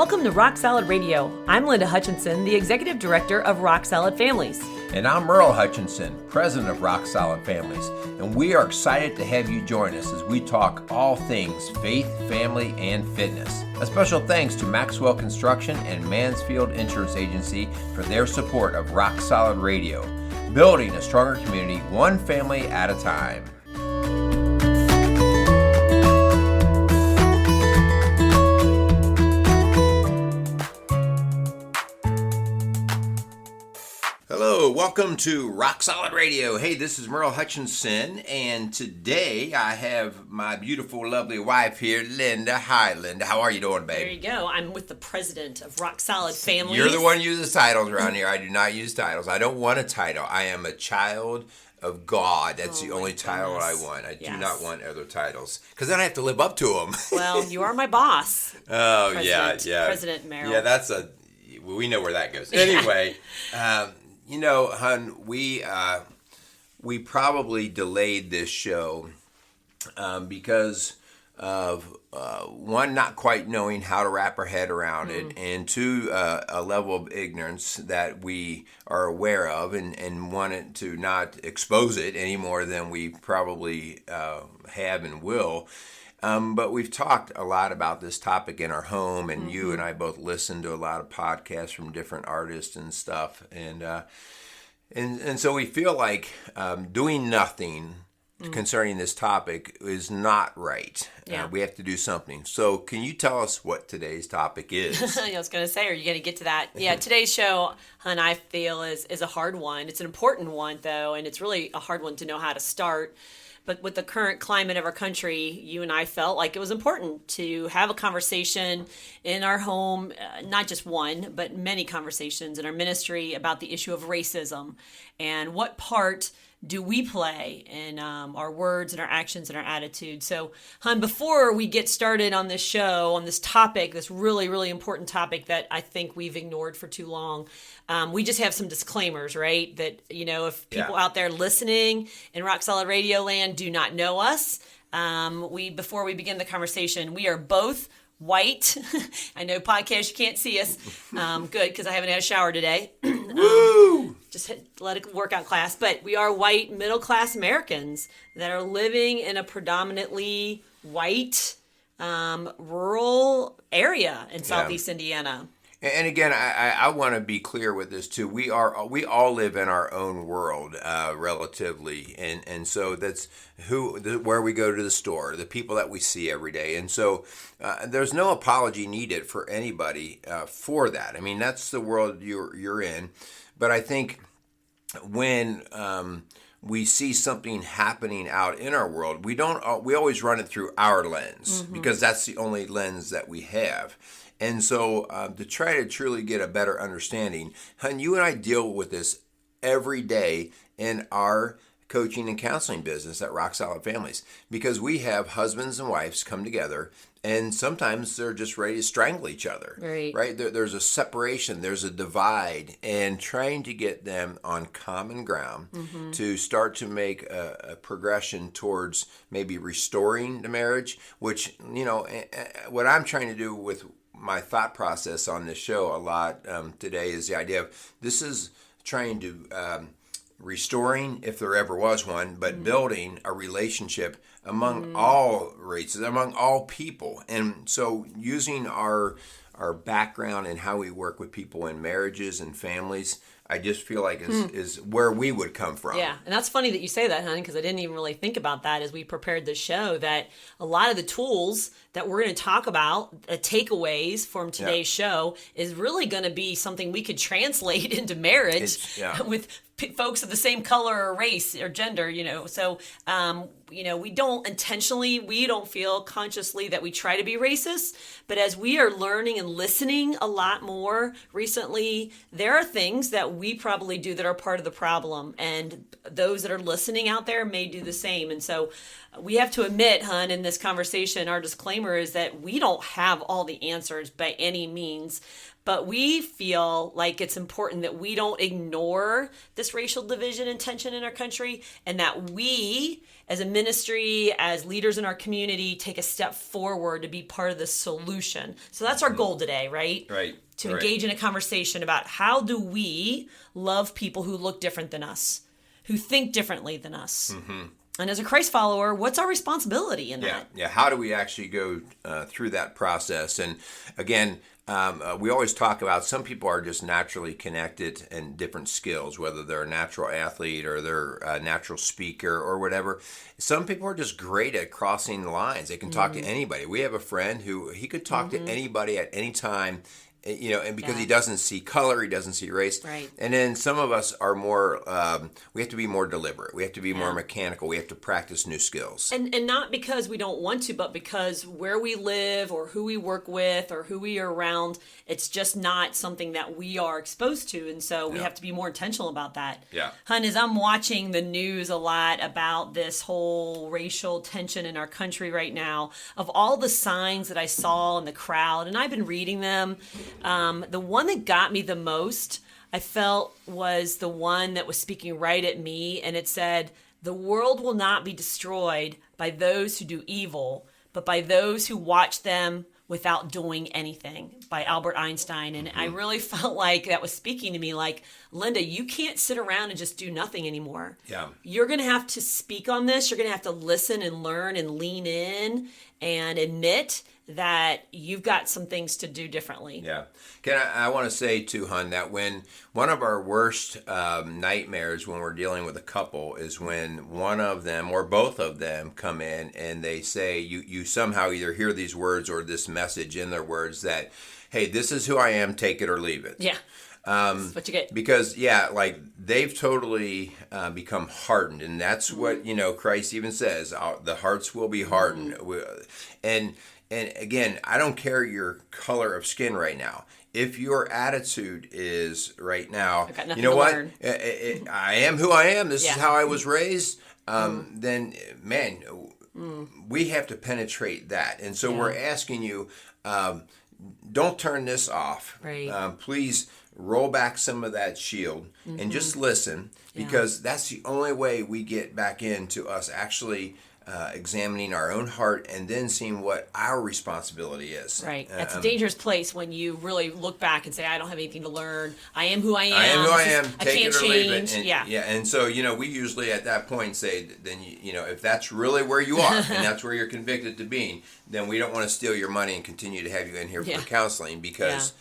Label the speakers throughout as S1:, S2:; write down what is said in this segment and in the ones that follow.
S1: Welcome to Rock Solid Radio. I'm Linda Hutchinson, the Executive Director of Rock Solid Families.
S2: And I'm Merrill Hutchinson, President of Rock Solid Families. And we are excited to have you join us as we talk all things faith, family, and fitness. A special thanks to Maxwell Construction and Mansfield Insurance Agency for their support of Rock Solid Radio, building a stronger community one family at a time. Hello, welcome to Rock Solid Radio. Hey, this is Merrill Hutchinson, and today I have my beautiful, lovely wife here, Linda. Hi, Linda. How are you doing, babe?
S1: There you go. I'm with the president of Rock Solid Families.
S2: You're the one who uses titles around here. I do not use titles. I don't want a title. I am a child of God. That's the only title I want. I do not want other titles, because then I have to live up to them.
S1: Well, you are my boss.
S2: Oh,
S1: President,
S2: yeah.
S1: President Merrill.
S2: Yeah, we know where that goes. Anyway, you know, hon, we probably delayed this show because of one, not quite knowing how to wrap our head around it, and two, a level of ignorance that we are aware of and wanted to not expose it any more than we probably have and will. But we've talked a lot about this topic in our home, and you and I both listen to a lot of podcasts from different artists and stuff, and so we feel like doing nothing concerning this topic is not right.
S1: Yeah.
S2: We have to do something. So can you tell us what today's topic is?
S1: I was going to say, are you going to get to that? Yeah, today's show, hon, I feel is a hard one. It's an important one, though, and it's really a hard one to know how to start. But with the current climate of our country, you and I felt like it was important to have a conversation in our home, not just one, but many conversations in our ministry about the issue of racism and what part do we play in our words and our actions and our attitudes. So, hon, before we get started on this show, on this topic, this really, really important topic that I think we've ignored for too long, we just have some disclaimers, right? That, you know, if people out there listening in Rock Solid Radio Land do not know us, before we begin the conversation, we are both white. I know podcast, you can't see us. Good, because I haven't had a shower today.
S2: Woo!
S1: Just let a workout class. But we are white, middle-class Americans that are living in a predominantly white, rural area in Southeast Indiana.
S2: And again, I want to be clear with this too. We all live in our own world, relatively, and so that's where we go to the store, the people that we see every day, and so there's no apology needed for anybody for that. I mean, that's the world you're in, but I think when we see something happening out in our world, we always run it through our lens because that's the only lens that we have. And so to try to truly get a better understanding, hon, you and I deal with this every day in our coaching and counseling business at Rock Solid Families, because we have husbands and wives come together, and sometimes they're just ready to strangle each other. Right? There's a separation, there's a divide, and trying to get them on common ground to start to make a progression towards maybe restoring the marriage, which, you know, what I'm trying to do with my thought process on this show a lot today is the idea of this is trying to restoring, if there ever was one, but building a relationship among all races, among all people. And so using our background and how we work with people in marriages and families, I just feel like is where we would come from.
S1: Yeah, and that's funny that you say that, honey, because I didn't even really think about that as we prepared this show, that a lot of the tools that we're going to talk about, takeaways from today's show, is really going to be something we could translate into marriage with folks of the same color or race or gender, you know. So, you know, we don't feel consciously that we try to be racist, but as we are learning and listening a lot more recently, there are things that we probably do that are part of the problem, and those that are listening out there may do the same. And so we have to admit, hon, in this conversation, our disclaimer is that we don't have all the answers by any means. But we feel like it's important that we don't ignore this racial division and tension in our country, and that we, as a ministry, as leaders in our community, take a step forward to be part of the solution. So that's our goal today, right?
S2: Right.
S1: To engage in a conversation about how do we love people who look different than us, who think differently than us. Mm-hmm. And as a Christ follower, what's our responsibility in that?
S2: Yeah. How do we actually go through that process? And again, we always talk about some people are just naturally connected in different skills, whether they're a natural athlete or they're a natural speaker or whatever. Some people are just great at crossing the lines. They can talk to anybody. We have a friend who he could talk to anybody at any time. And because he doesn't see color, he doesn't see race.
S1: Right.
S2: And then some of us are more, we have to be more deliberate. We have to be more mechanical. We have to practice new skills.
S1: And not because we don't want to, but because where we live or who we work with or who we are around, it's just not something that we are exposed to. And so we have to be more intentional about that.
S2: Yeah.
S1: Hun, as I'm watching the news a lot about this whole racial tension in our country right now, of all the signs that I saw in the crowd, and I've been reading them, the one that got me the most, I felt, was the one that was speaking right at me, and it said, "The world will not be destroyed by those who do evil, but by those who watch them without doing anything," by Albert Einstein. And I really felt like that was speaking to me like, Linda, you can't sit around and just do nothing anymore.
S2: Yeah.
S1: You're going to have to speak on this. You're going to have to listen and learn and lean in and admit that you've got some things to do differently.
S2: Yeah. I want to say too, Hun, that when one of our worst nightmares when we're dealing with a couple is when one of them or both of them come in and they say, you somehow either hear these words or this message in their words that, hey, this is who I am, take it or leave it.
S1: Yeah. That's what you get.
S2: Because, like they've totally become hardened. And that's what, Christ even says, the hearts will be hardened. And again, I don't care your color of skin right now. If your attitude is right now, you know what? I am who I am. This is how I was raised. Then, man, we have to penetrate that. And so we're asking you, don't turn this off.
S1: Right.
S2: Please roll back some of that shield and just listen, because that's the only way we get back into us actually examining our own heart and then seeing what our responsibility is.
S1: Right. That's a dangerous place when you really look back and say, I don't have anything to learn. I am who I am.
S2: I am who I am.
S1: I
S2: Take
S1: can't
S2: it or
S1: change.
S2: leave it. And,
S1: yeah.
S2: And so, we usually at that point say, then, if that's really where you are and that's where you're convicted to being, then we don't want to steal your money and continue to have you in here for counseling, because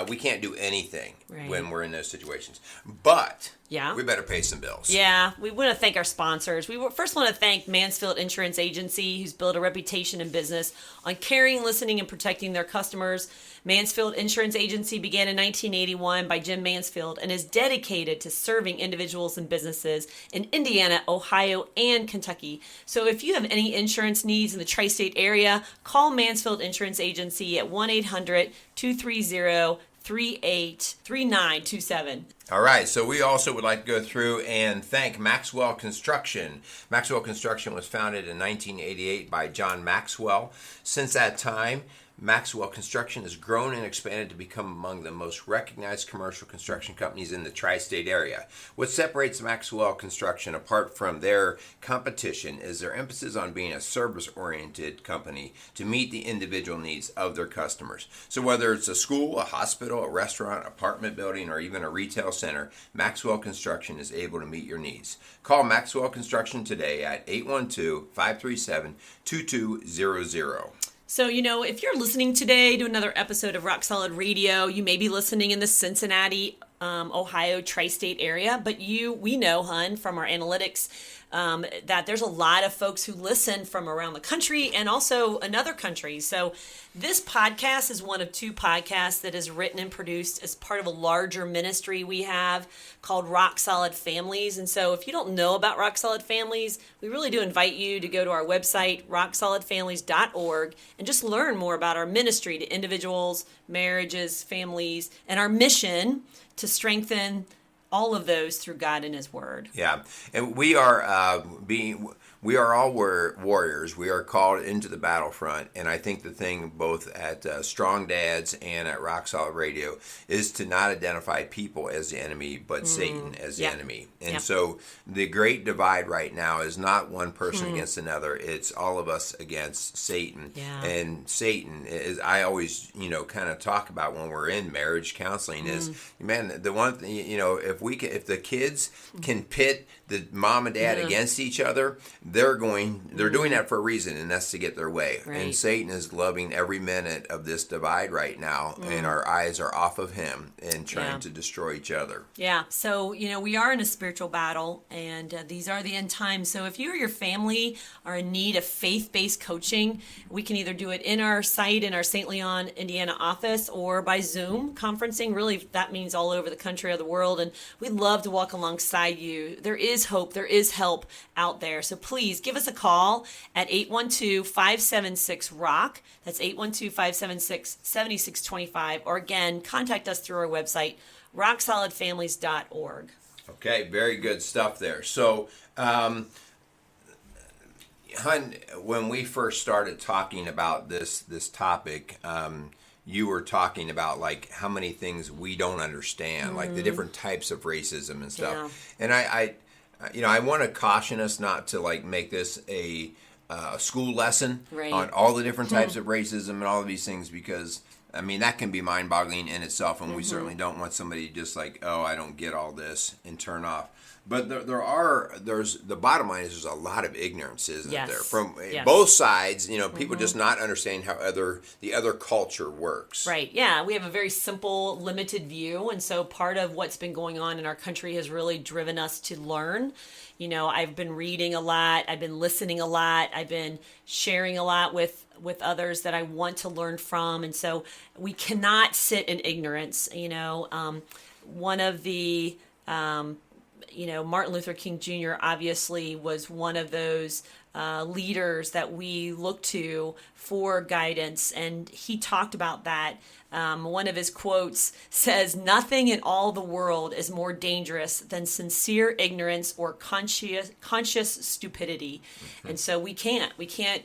S2: we can't do anything when we're in those situations. But we better pay some bills. Yeah,
S1: we want to thank our sponsors. We first want to thank Mansfield Insurance Agency, who's built a reputation in business on caring, listening, and protecting their customers. Mansfield Insurance Agency began in 1981 by Jim Mansfield and is dedicated to serving individuals and businesses in Indiana, Ohio, and Kentucky. So if you have any insurance needs in the tri-state area, call Mansfield Insurance Agency at 1-800-230-3927.
S2: All right, so we also would like to go through and thank Maxwell Construction. Maxwell Construction was founded in 1988 by John Maxwell. Since that time, Maxwell Construction has grown and expanded to become among the most recognized commercial construction companies in the tri-state area. What separates Maxwell Construction apart from their competition is their emphasis on being a service-oriented company to meet the individual needs of their customers. So whether it's a school, a hospital, a restaurant, apartment building, or even a retail center, Maxwell Construction is able to meet your needs. Call Maxwell Construction today at 812-537-2200.
S1: So, if you're listening today to another episode of Rock Solid Radio, you may be listening in the Cincinnati, Ohio tri-state area, but we know, Hun, from our analytics, that there's a lot of folks who listen from around the country and also in other countries. So this podcast is one of two podcasts that is written and produced as part of a larger ministry we have called Rock Solid Families. And so if you don't know about Rock Solid Families, we really do invite you to go to our website, rocksolidfamilies.org, and just learn more about our ministry to individuals, marriages, families, and our mission to strengthen all of those through God and His Word.
S2: Yeah, and we are we are all warriors. We are called into the battlefront. And I think the thing both at Strong Dads and at Rock Solid Radio is to not identify people as the enemy, but Satan as the enemy. And so the great divide right now is not one person against another. It's all of us against Satan.
S1: Yeah.
S2: And Satan is, I always, kind of talk about when we're in marriage counseling is, man, the one thing, if the kids can pit the mom and dad against each other, they're doing that for a reason, and that's to get their way.
S1: Right.
S2: And Satan is loving every minute of this divide right now, and our eyes are off of him and trying to destroy each other.
S1: Yeah. So, we are in a spiritual battle, and these are the end times. So if you or your family are in need of faith-based coaching, we can either do it in our site, in our St. Leon, Indiana office, or by Zoom conferencing. Really, that means all over the country or the world, and we'd love to walk alongside you. There is hope. There is help out there. So please give us a call at 812-576-ROCK. That's 812-576-7625. Or again, contact us through our website, rocksolidfamilies.org.
S2: Okay, very good stuff there. So, Hun, when we first started talking about this topic, you were talking about like how many things we don't understand, like the different types of racism and stuff. Yeah. And I want to caution us not to like make this a school lesson on all the different types of racism and all of these things, because that can be mind-boggling in itself, and we certainly don't want somebody just like, oh, I don't get all this, and turn off. But there's the bottom line is there's a lot of ignorance, isn't there? From both sides, people just not understanding how the other culture works.
S1: Right. Yeah. We have a very simple, limited view. And so part of what's been going on in our country has really driven us to learn. I've been reading a lot. I've been listening a lot. I've been sharing a lot with others that I want to learn from. And so we cannot sit in ignorance. One of the... Martin Luther King Jr. obviously was one of those leaders that we look to for guidance, and he talked about that. One of his quotes says, "Nothing in all the world is more dangerous than sincere ignorance or conscious stupidity." And so we can't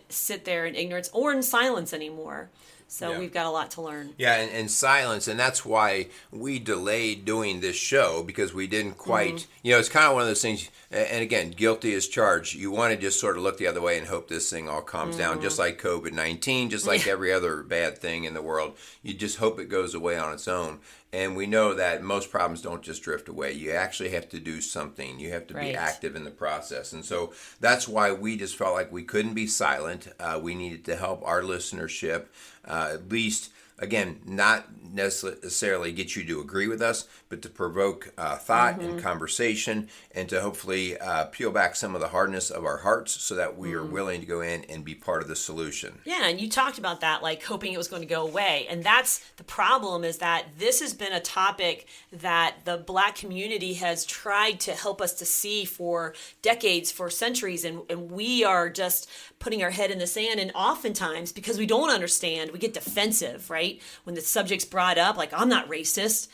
S1: sit there in ignorance or in silence anymore. So we've got a lot to learn. Yeah,
S2: and silence, and that's why we delayed doing this show, because we didn't quite, it's kind of one of those things, and again, guilty as charged. You want to just sort of look the other way and hope this thing all calms down, just like COVID-19, just like every other bad thing in the world. You just hope it goes away on its own. And we know that most problems don't just drift away. You actually have to do something. You have to be active in the process. And so that's why we just felt like we couldn't be silent. We needed to help our listenership, at least, again, not necessarily get you to agree with us, but to provoke thought and conversation, and to hopefully peel back some of the hardness of our hearts so that we are willing to go in and be part of the solution.
S1: Yeah, and you talked about that, like hoping it was going to go away. And that's the problem, is that this has been a topic that the Black community has tried to help us to see for decades, for centuries, and we are just putting our head in the sand. And oftentimes, because we don't understand, we get defensive, right? When the subject's brought up, like, I'm not racist,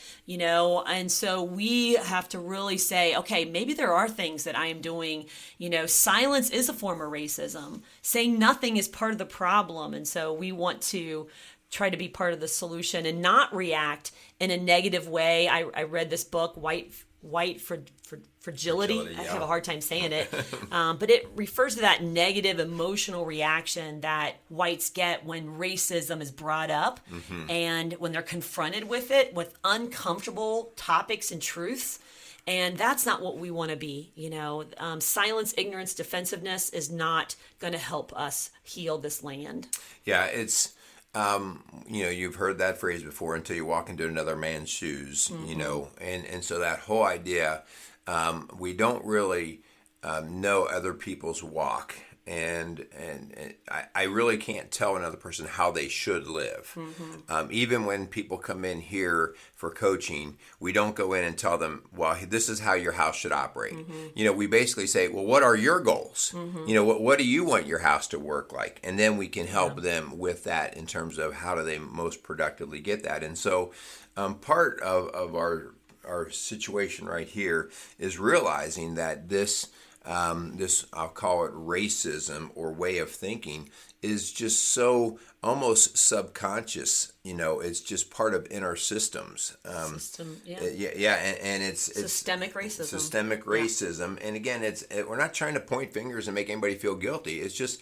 S1: and so we have to really say, okay, maybe there are things that I am doing. Silence is a form of racism. Saying nothing is part of the problem. And so we want to try to be part of the solution and not react in a negative way. I read this book, White Fragility. I have a hard time saying it. But it refers to that negative emotional reaction that whites get when racism is brought up, and when they're confronted with it, with uncomfortable topics and truths. And that's not what we want to be. Silence, ignorance, defensiveness is not going to help us heal this land.
S2: Yeah, it's... you've heard that phrase before, until you walk into another man's shoes, and so that whole idea, we don't really know other people's walk, and I really can't tell another person how they should live. Even when people come in here for coaching, we don't go in and tell them, well, this is how your house should operate. We basically say, well, what are your goals? What do you want your house to work like? And then we can help them with that in terms of how do they most productively get that. And so part of our situation right here is realizing that this this, I'll call it racism or way of thinking, is just so almost subconscious. It's just part of inner systems. And it's
S1: systemic racism.
S2: Systemic racism, and again, we're not trying to point fingers and make anybody feel guilty. It's just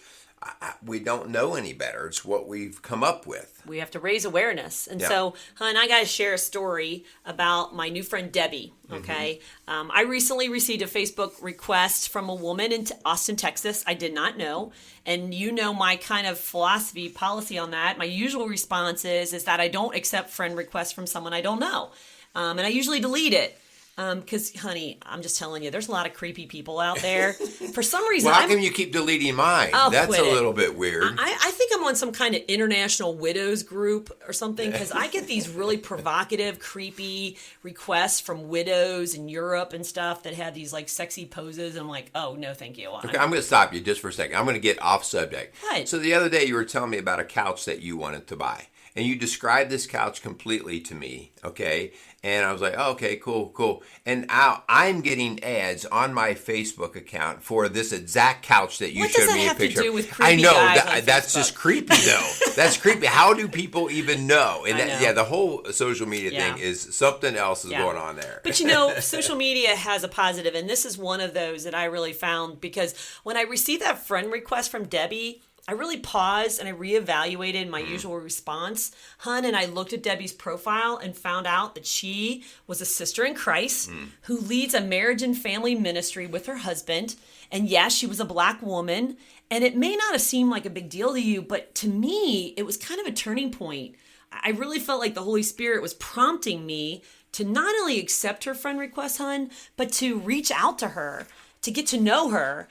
S2: we don't know any better. It's what we've come up with.
S1: We have to raise awareness. And so, hon, I got to share a story about my new friend, Debbie. Okay. I recently received a Facebook request from a woman in Austin, Texas. I did not know. And my kind of philosophy, policy on that. My usual response is that I don't accept friend requests from someone I don't know. And I usually delete it. Because, honey, I'm just telling you, there's a lot of creepy people out there. For some reason,
S2: well, how come you keep deleting mine? That's a little bit weird.
S1: I think I'm on some kind of international widows group or something, because I get these really provocative, creepy requests from widows in Europe and stuff that have these like sexy poses. And I'm like, oh, no, thank you.
S2: Okay, I'm going to stop you just for a second. I'm going to get off subject.
S1: What?
S2: So the other day you were telling me about a couch that you wanted to buy. And you described this couch completely to me, okay? And I was like, oh, okay, cool. And now I'm getting ads on my Facebook account for this exact couch that you showed me a picture of.
S1: What does that have to do with creepy
S2: I know,
S1: guys
S2: that's just creepy, though. That's creepy. How do people even know? And the whole social media thing is something else is going on there.
S1: But social media has a positive, and this is one of those that I really found, because when I received that friend request from Debbie, I really paused and I reevaluated my usual response, hon, and I looked at Debbie's profile and found out that she was a sister in Christ who leads a marriage and family ministry with her husband. And yes, she was a Black woman. And it may not have seemed like a big deal to you, but to me, it was kind of a turning point. I really felt like the Holy Spirit was prompting me to not only accept her friend request, hon, but to reach out to her, to get to know her.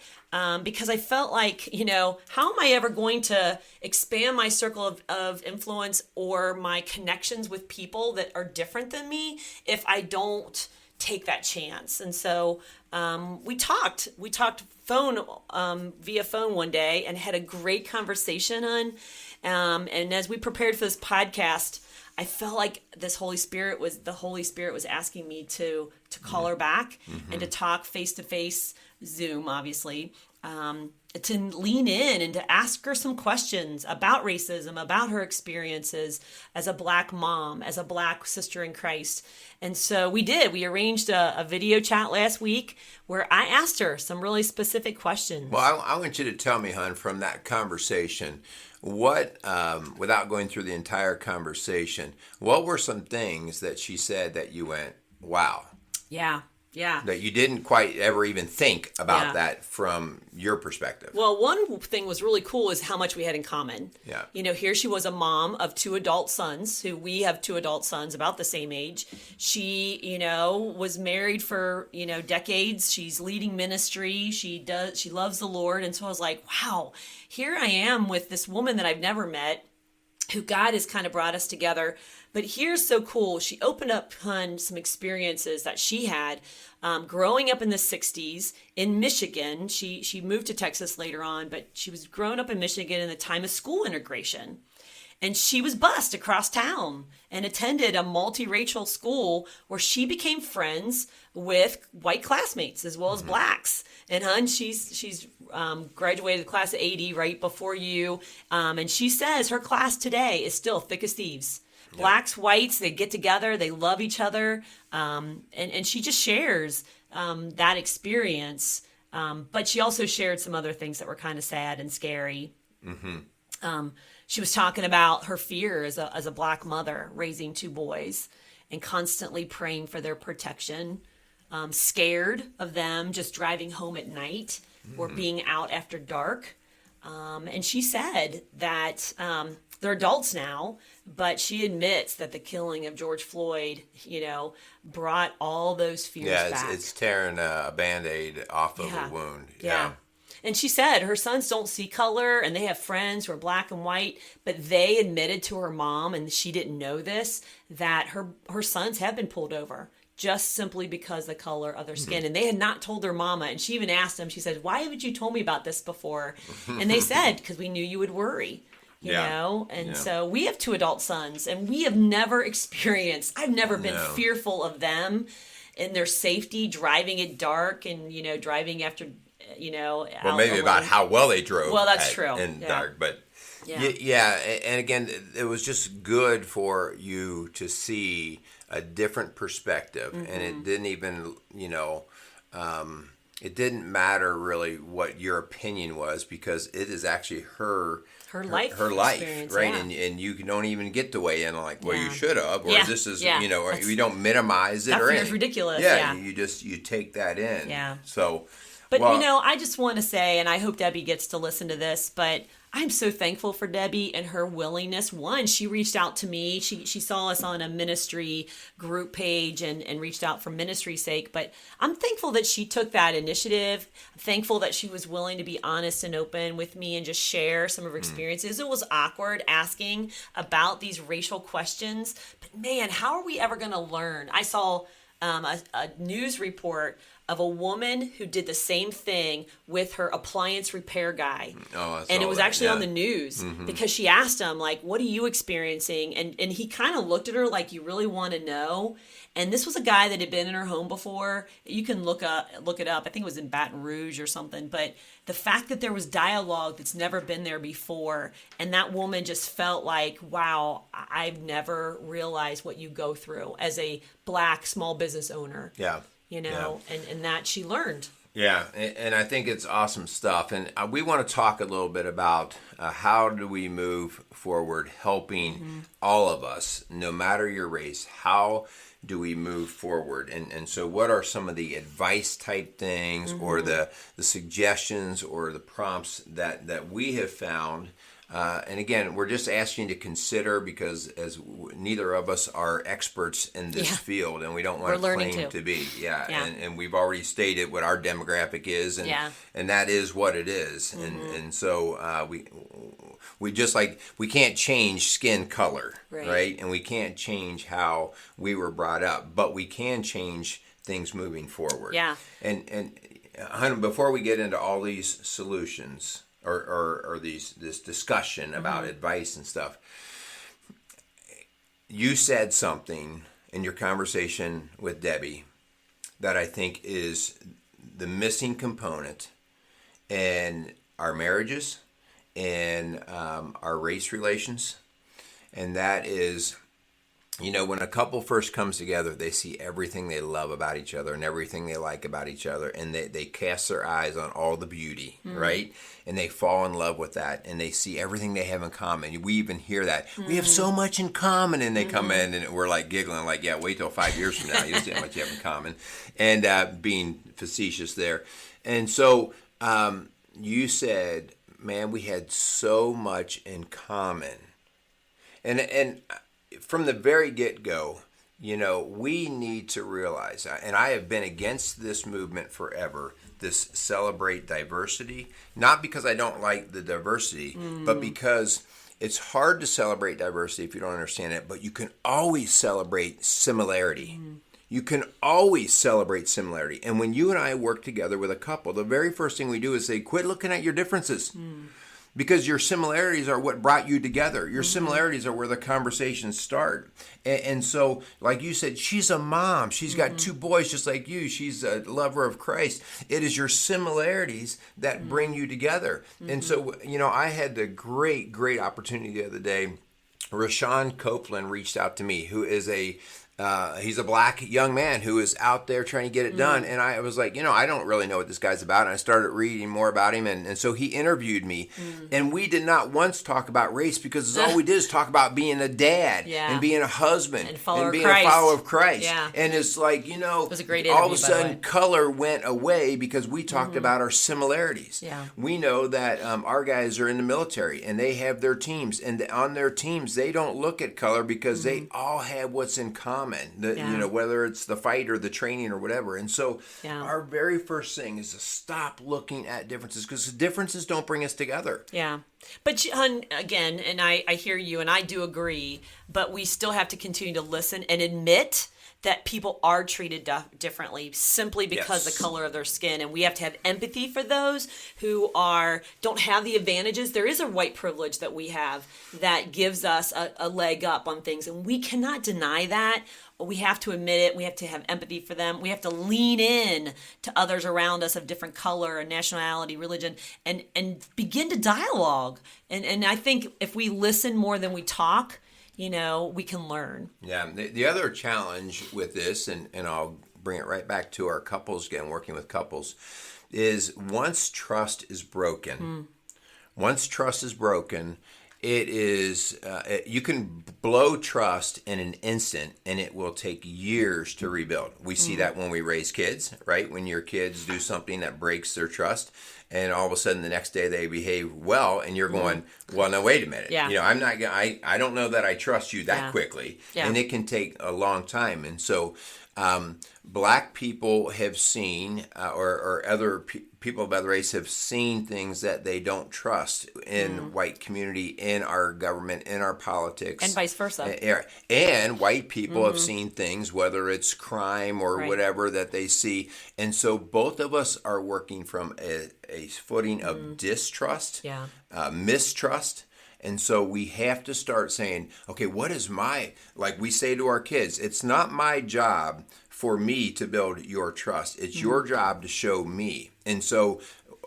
S1: Because I felt like, how am I ever going to expand my circle of influence or my connections with people that are different than me if I don't take that chance? And so we talked via phone one day and had a great conversation and as we prepared for this podcast, I felt like the Holy Spirit was asking me to call her back and to talk face to face, Zoom, obviously, to lean in and to ask her some questions about racism, about her experiences as a Black mom, as a Black sister in Christ. And so we did. We arranged a video chat last week where I asked her some really specific questions.
S2: Well, I want you to tell me, hon, from that conversation, what, without going through the entire conversation, what were some things that she said that you went, wow?
S1: Yeah.
S2: That you didn't quite ever even think about that from your perspective.
S1: Well, one thing was really cool is how much we had in common.
S2: Yeah.
S1: Here she was a mom of two adult sons, we have two adult sons about the same age. She, was married for, decades. She's leading ministry. She loves the Lord. And so I was like, wow, here I am with this woman that I've never met, who God has kind of brought us together. But here's so cool. She opened up some experiences that she had growing up in the 60s in Michigan. She moved to Texas later on, but she was growing up in Michigan in the time of school integration. And she was bused across town and attended a multiracial school where she became friends with white classmates as well as Blacks. And she's graduated the class of 80 right before you. And she says her class today is still thick as thieves. Blacks, whites, they get together, they love each other. And she just shares that experience. But she also shared some other things that were kind of sad and scary. She was talking about her fear as a Black mother raising two boys and constantly praying for their protection, scared of them just driving home at night or being out after dark. And she said that they're adults now, but she admits that the killing of George Floyd, brought all those fears back.
S2: It's tearing a Band-Aid off of a wound.
S1: Yeah. And she said her sons don't see color and they have friends who are Black and white, but they admitted to her mom, and she didn't know this, that her sons have been pulled over just simply because the color of their skin. And they had not told their mama. And she even asked them, she said, why haven't you told me about this before? And they said, because we knew you would worry. You know? And so we have two adult sons, and we have never experienced, I've never been fearful of them and their safety, driving at dark and, driving after
S2: Well, maybe about how well they drove.
S1: Well, that's true.
S2: In dark, but
S1: yeah.
S2: yeah, and again, it was just good for you to see a different perspective, and it didn't even, it didn't matter really what your opinion was, because it is actually her life, right?
S1: Yeah.
S2: And you don't even get to weigh in on like, well, you should have, or this is, or you don't minimize it,
S1: that
S2: or
S1: feels
S2: anything.
S1: ridiculous.
S2: Yeah, you take that in.
S1: Yeah.
S2: So,
S1: but I just want to say, and I hope Debbie gets to listen to this, but I'm so thankful for Debbie and her willingness. One, she reached out to me. She saw us on a ministry group page and reached out for ministry's sake. But I'm thankful that she took that initiative. I'm thankful that she was willing to be honest and open with me and just share some of her experiences. It was awkward asking about these racial questions. But man, how are we ever going to learn? I saw a news report of a woman who did the same thing with her appliance repair guy. And it was actually on the news because she asked him, like, what are you experiencing? And he kind of looked at her like, you really want to know? And this was a guy that had been in her home before. You can look it up. I think it was in Baton Rouge or something. But the fact that there was dialogue that's never been there before, and that woman just felt like, wow, I've never realized what you go through as a Black small business owner.
S2: Yeah.
S1: And that she learned.
S2: Yeah, and I think it's awesome stuff. And we want to talk a little bit about how do we move forward, helping all of us, no matter your race. How do we move forward? And so what are some of the advice type things or the suggestions or the prompts that we have found? And again, we're just asking you to consider, because as neither of us are experts in this field, and we don't want to claim to be. Yeah. And we've already stated what our demographic is, and that is what it is. And so we just we can't change skin color, right? And we can't change how we were brought up, but we can change things moving forward.
S1: Yeah.
S2: And before we get into all these solutions, or this discussion about advice and stuff, you said something in your conversation with Debbie that I think is the missing component in our marriages and our race relations, and that is, when a couple first comes together, they see everything they love about each other and everything they like about each other, and they cast their eyes on all the beauty, right? And they fall in love with that, and they see everything they have in common. We even hear that. We have so much in common, and they come in, and we're like giggling, like, yeah, wait till 5 years from now. You'll see how much you have in common, and being facetious there. And so you said, man, we had so much in common. And from the very get-go, we need to realize, and I have been against this movement forever, this celebrate diversity, not because I don't like the diversity, but because it's hard to celebrate diversity if you don't understand it, but you can always celebrate similarity. You can always celebrate similarity. And when you and I work together with a couple, the very first thing we do is say, quit looking at your differences. Because your similarities are what brought you together. Your similarities are where the conversations start. And so, like you said, she's a mom. She's got 2 boys just like you. She's a lover of Christ. It is your similarities that bring you together. And so, I had the great opportunity the other day. Rashawn Copeland reached out to me, who is he's a Black young man who is out there trying to get it done. And I was like, I don't really know what this guy's about. And I started reading more about him. And so he interviewed me. And we did not once talk about race, because all we did is talk about being a dad and being a husband and being a follower of Christ. Yeah. And it's like, it was a great interview, all of a sudden color went away because we talked about our similarities. Yeah. We know that our guys are in the military and they have their teams. And on their teams, they don't look at color because they all have what's in common. Whether it's the fight or the training or whatever. And so our very first thing is to stop looking at differences, because the differences don't bring us together. Yeah.
S1: But again, and I hear you and I do agree, but we still have to continue to listen and admit that people are treated differently simply because
S2: Yes.
S1: the color of their skin, and we have to have empathy for those who don't have the advantages. There is a white privilege that we have that gives us a leg up on things, and we cannot deny that. We have to admit it. We have to have empathy for them. We have to lean in to others around us of different color and nationality, religion, and begin to dialogue. And I think if we listen more than we talk, we can learn.
S2: Yeah. The other challenge with this, and I'll bring it right back to our couples again, working with couples, is once trust is broken, it is, you can blow trust in an instant, and it will take years to rebuild. We see that when we raise kids, right? When your kids do something that breaks their trust, and all of a sudden the next day they behave well, and you're going, well, no, wait a minute.
S1: Yeah.
S2: I'm not. I don't know that I trust you that quickly,
S1: Yeah.
S2: and it can take a long time. And so, Black people have seen, or other people of other race have seen things that they don't trust in white community, in our government, in our politics,
S1: And vice versa.
S2: And white people have seen things, whether it's crime or
S1: Right.
S2: whatever that they see. And so both of us are working from a footing of distrust,
S1: Yeah.
S2: mistrust. And so we have to start saying, okay, what is like we say to our kids, it's not my job for me to build your trust. It's your job to show me. And so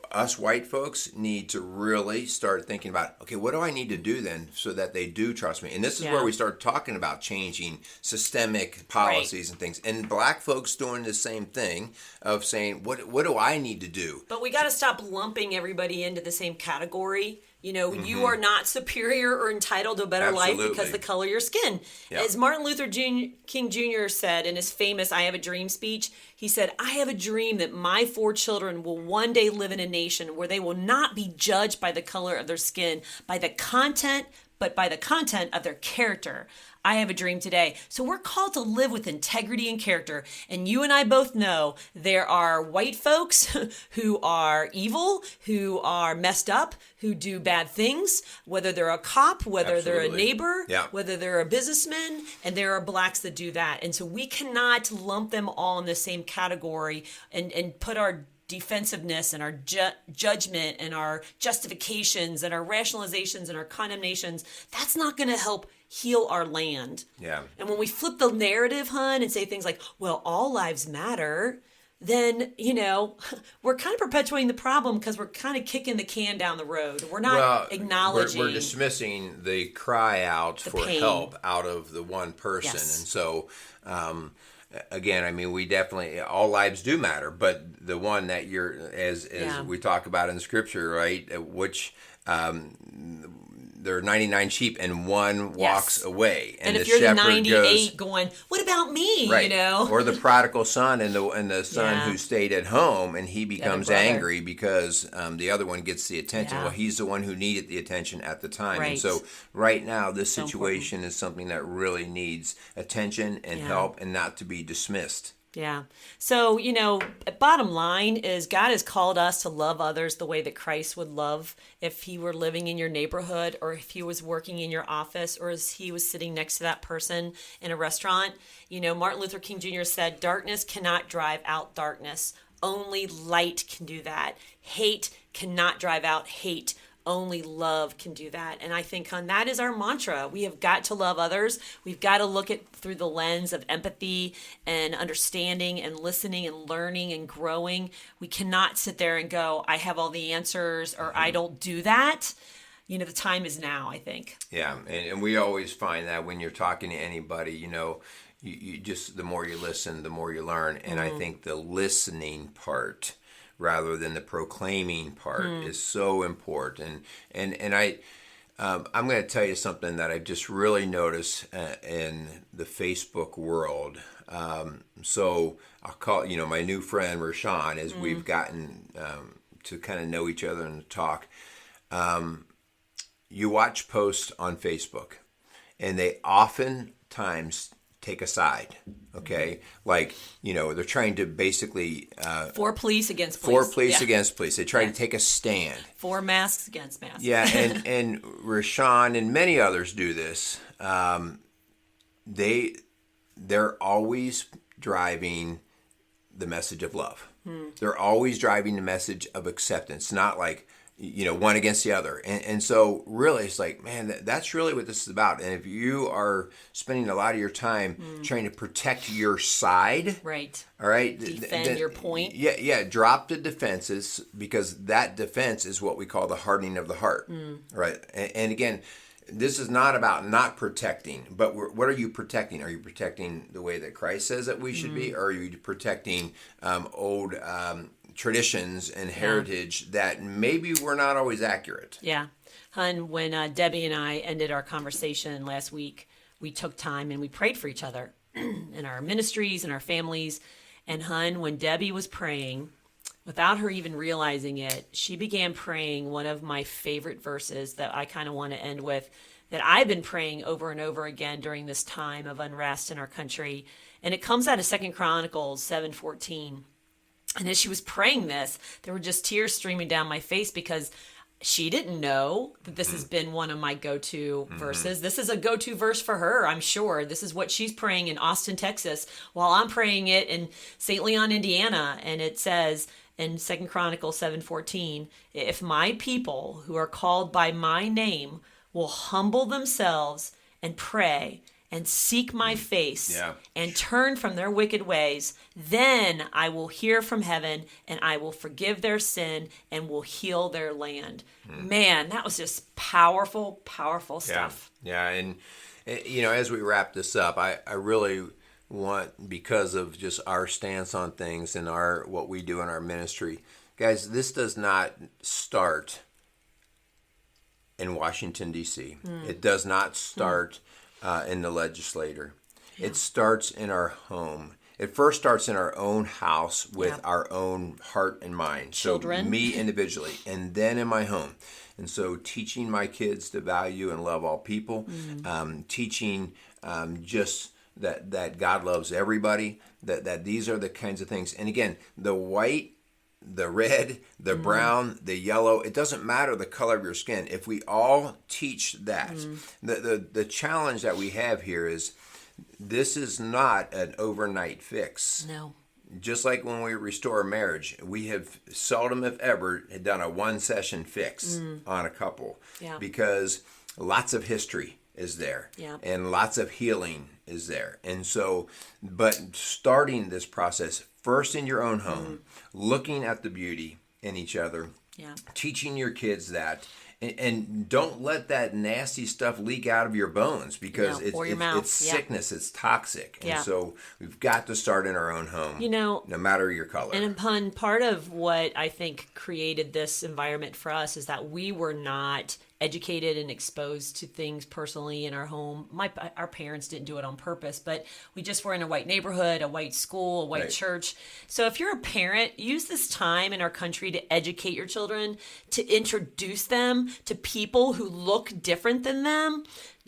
S2: us white folks need to really start thinking about, okay, what do I need to do then so that they do trust me? And this is where we start talking about changing systemic policies and things. And Black folks doing the same thing of saying, what do I need to do?
S1: But we got to stop lumping everybody into the same category. You are not superior or entitled to a better life because the color of your skin.
S2: Yeah.
S1: As Martin Luther King Jr. said in his famous I Have a Dream speech, he said, I have a dream that my 4 children will one day live in a nation where they will not be judged by the color of their skin, by the content, but by the content of their character. I have a dream today. So we're called to live with integrity and character. And you and I both know there are white folks who are evil, who are messed up, who do bad things, whether they're a cop, whether they're a neighbor, whether they're a businessman, and there are Blacks that do that. And so we cannot lump them all in the same category and put our defensiveness and our judgment and our justifications and our rationalizations and our condemnations. That's not going to help heal our land.
S2: Yeah.
S1: And when we flip the narrative, hun, and say things like, well, all lives matter, then, we're kind of perpetuating the problem because we're kind of kicking the can down the road. We're not acknowledging.
S2: We're dismissing the cry out for
S1: pain.
S2: help out of the one person.
S1: Yes.
S2: And so, again, I mean, we definitely, all lives do matter, but the one that as we talk about in the scripture, right, which there are 99 sheep and one walks away.
S1: And
S2: the
S1: if you're the
S2: shepherd
S1: 98 going, what about me?
S2: Right. Or the prodigal son and the son who stayed at home, and he becomes angry because the other one gets the attention. Well, he's the one who needed the attention at the time.
S1: Right.
S2: And so right now, this situation is something that really needs attention and help, and not to be dismissed.
S1: Yeah. So, bottom line is God has called us to love others the way that Christ would love if he were living in your neighborhood, or if he was working in your office, or as he was sitting next to that person in a restaurant. Martin Luther King Jr. said, darkness cannot drive out darkness. Only light can do that. Hate cannot drive out hate. Only love can do that. And I think, that is our mantra. We have got to love others. We've got to look at through the lens of empathy and understanding and listening and learning and growing. We cannot sit there and go, I have all the answers, or I don't do that. The time is now, I think.
S2: Yeah. And we always find that when you're talking to anybody, you just, the more you listen, the more you learn. And I think the listening part, rather than the proclaiming part, is so important. And I'm going to tell you something that I've just really noticed in the Facebook world. So I'll call, my new friend Rashawn, as we've gotten to kind of know each other and talk. You watch posts on Facebook, and they oftentimes take a side, okay? Like, they're trying to basically...
S1: for police against police.
S2: For police against police. They try to take a stand.
S1: For masks against masks.
S2: Yeah, and Rashawn and many others do this. They they're always driving the message of love. They're always driving the message of acceptance, not like, one against the other. And so really it's like, man, that's really what this is about. And if you are spending a lot of your time trying to protect your side,
S1: right,
S2: all right,
S1: defend your point.
S2: Yeah, drop the defenses, because that defense is what we call the hardening of the heart, right? And again, this is not about not protecting, but what are you protecting? Are you protecting the way that Christ says that we should be, or are you protecting old traditions and heritage that maybe were not always accurate?
S1: Yeah. Hun, when Debbie and I ended our conversation last week, we took time and we prayed for each other in our ministries and our families. And Hun, when Debbie was praying, without her even realizing it, she began praying one of my favorite verses that I kind of want to end with, that I've been praying over and over again during this time of unrest in our country. And it comes out of 2 Chronicles 7:14. And as she was praying this, there were just tears streaming down my face, because she didn't know that this has been one of my go-to verses. This is a go-to verse for her, I'm sure. This is what she's praying in Austin, Texas, while I'm praying it in St. Leon, Indiana. And it says in 2 Chronicles 7:14, if my people who are called by my name will humble themselves and pray and seek my face and turn from their wicked ways, then I will hear from heaven and I will forgive their sin and will heal their land. Man, that was just powerful, powerful stuff.
S2: Yeah. And, as we wrap this up, I really want, because of just our stance on things and what we do in our ministry, guys, this does not start in Washington, D.C. It does not start in the legislature. It starts in our home. It first starts in our own house with our own heart and mind.
S1: Children.
S2: So me individually, and then in my home. And so teaching my kids to value and love all people, teaching just that God loves everybody, that these are the kinds of things. And again, the white, the red, the brown, the yellow, it doesn't matter the color of your skin. If we all teach that, the challenge that we have here is, this is not an overnight fix.
S1: No.
S2: Just like when we restore a marriage, we have seldom, if ever, done a one-session fix on a couple, because lots of history is there, and lots of healing is there. And so, but starting this process first in your own home, looking at the beauty in each other, teaching your kids that, and don't let that nasty stuff leak out of your bones, because it's sickness, it's toxic. And so we've got to start in our own home, no matter your color.
S1: And part of what I think created this environment for us is that we were not educated and exposed to things personally in our home. Our parents didn't do it on purpose, but we just were in a white neighborhood, a white school, a white church. So if you're a parent, use this time in our country to educate your children, to introduce them to people who look different than them.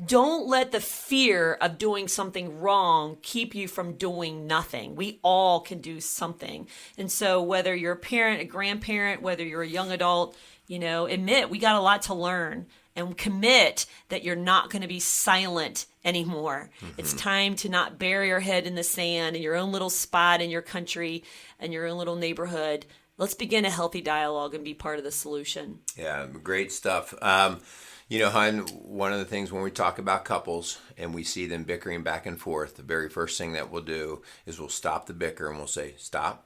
S1: Don't let the fear of doing something wrong keep you from doing nothing. We all can do something. And so whether you're a parent, a grandparent, whether you're a young adult, admit we got a lot to learn, and commit that you're not going to be silent anymore. It's time to not bury your head in the sand in your own little spot in your country and your own little neighborhood. Let's begin a healthy dialogue and be part of the solution.
S2: Yeah, great stuff. Hun, one of the things when we talk about couples and we see them bickering back and forth, the very first thing that we'll do is we'll stop the bicker and we'll say, stop.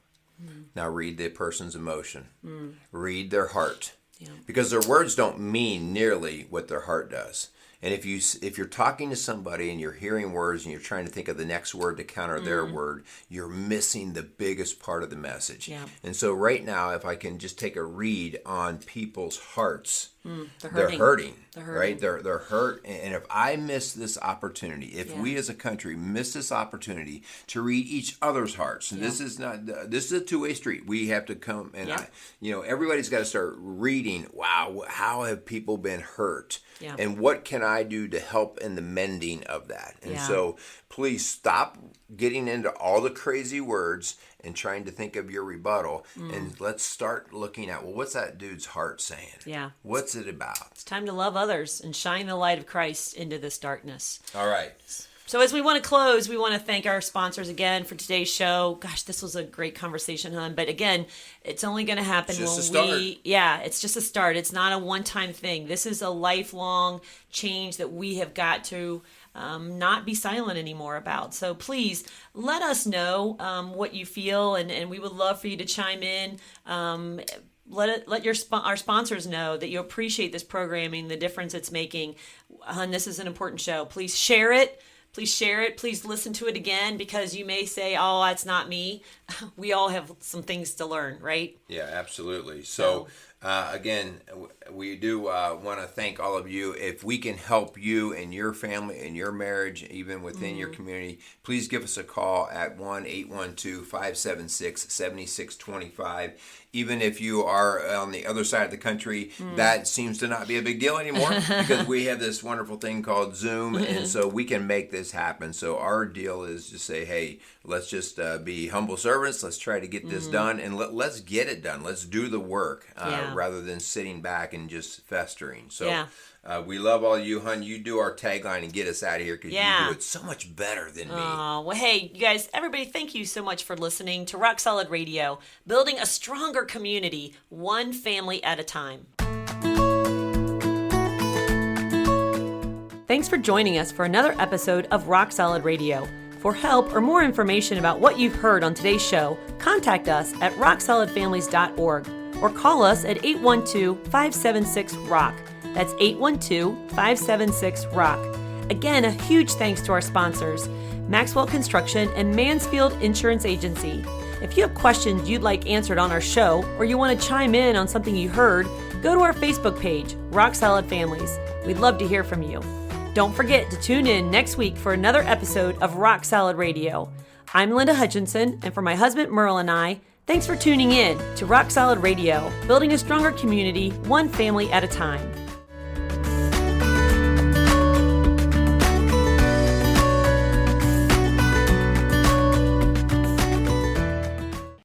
S2: Now read the person's emotion. Read their heart. Because their words don't mean nearly what their heart does. And if you're talking to somebody and you're hearing words and you're trying to think of the next word to counter their word, you're missing the biggest part of the message. And so right now, if I can just take a read on people's hearts, they're hurting. Right? They're hurt. And if I miss this opportunity, if we as a country miss this opportunity to read each other's hearts, and this is a two-way street. We have to come and everybody's got to start reading, wow, how have people been hurt? And what can I do to help in the mending of that? And so please stop getting into all the crazy words and trying to think of your rebuttal, and let's start looking at, well, what's that dude's heart saying? What's it about?
S1: It's time to love others and shine the light of Christ into this darkness.
S2: All right.
S1: So as we want to close, we want to thank our sponsors again for today's show. Gosh, this was a great conversation, hon. But again, it's only going to happen when it's just a start. It's not a one-time thing. This is a lifelong change that we have got to not be silent anymore about. So please let us know what you feel, and we would love for you to chime in. Let our sponsors know that you appreciate this programming, the difference it's making. Hun, this is an important show. Please share it. Please listen to it again, because you may say, oh, that's not me. We all have some things to learn, right?
S2: Yeah, absolutely. So again, we do want to thank all of you. If we can help you and your family and your marriage, even within your community, please give us a call at 1-812-576-7625. Even if you are on the other side of the country, that seems to not be a big deal anymore, because we have this wonderful thing called Zoom, and so we can make this happen. So our deal is to say, hey, let's just be humble servants. Let's try to get this done, and let's get it done. Let's do the work rather than sitting back and just festering. So we love all you, hun. You do our tagline and get us out of here, because you do it so much better than me.
S1: Well, hey, you guys, everybody, thank you so much for listening to Rock Solid Radio, building a stronger community, one family at a time. Thanks for joining us for another episode of Rock Solid Radio. For help or more information about what you've heard on today's show, contact us at rocksolidfamilies.org or call us at 812-576-ROCK. That's 812-576-ROCK. Again, a huge thanks to our sponsors, Maxwell Construction and Mansfield Insurance Agency. If you have questions you'd like answered on our show, or you want to chime in on something you heard, go to our Facebook page, Rock Solid Families. We'd love to hear from you. Don't forget to tune in next week for another episode of Rock Solid Radio. I'm Linda Hutchinson, and for my husband Merrill and I, thanks for tuning in to Rock Solid Radio, building a stronger community, one family at a time.